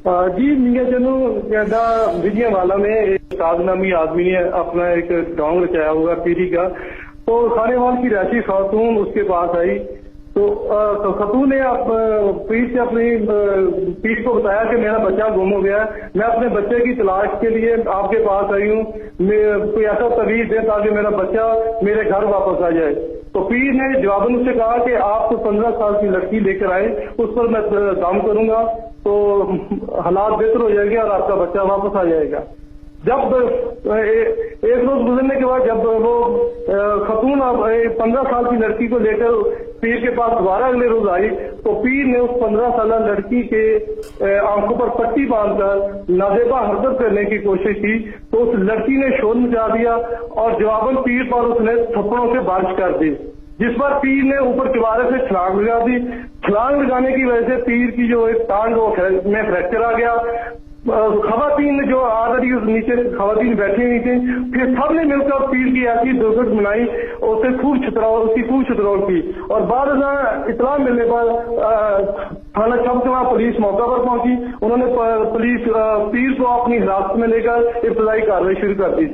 جی میاں جنو کینیڈا وجیاوالا میں ایک سعد نامی آدمی نے اپنا ایک ڈونگ رچایا ہوگا پیری کا، تو خانیوال کی رہائشی خاتون اس کے پاس آئی تو خاتون نے پیر سے اپنی پیر کو بتایا کہ میرا بچہ گم ہو گیا، میں اپنے بچے کی تلاش کے لیے آپ کے پاس آئی ہوں، کوئی ایسا تعویذ دے تاکہ میرا بچہ میرے گھر واپس آ جائے۔ تو پیر نے جواباً اس سے کہا کہ آپ کو 15 سال کی لڑکی لے کر آئے، اس پر میں کام کروں گا تو حالات بہتر ہو جائیں گے اور آپ کا بچہ واپس آ جائے گا۔ جب ایک روز گزرنے کے بعد جب وہ خاتون 15 سال کی لڑکی کو لے کر پیر کے پاس دوبارہ اگلے روز آئی تو پیر نے اس 15 سالہ لڑکی کے آنکھوں پر پٹی باندھ کر نازیبا حرکت کرنے کی کوشش کی تو اس لڑکی نے شور مچا دیا اور جواباً پیر پر اس نے تھپڑوں سے بارش کر دی، جس پر پیر نے اوپر چوارے سے چھلانگ لگا دی۔ چھلانگ لگانے کی وجہ سے پیر کی جو ایک ٹانگ میں فریکچر آ گیا۔ خواتین جو آلریڈی نیچے خواتین بیٹھی ہوئی تھیں، پھر سب نے مل کر پیر کی ایسی درگٹ منائی، اس کی خوب چھتراؤ کی، اور بعد اطلاع ملنے پر تھانہ چمکنا پولیس موقع پر پہنچی، انہوں نے پیر کو اپنی حراست میں لے کر ابتدائی کارروائی شروع کر دی۔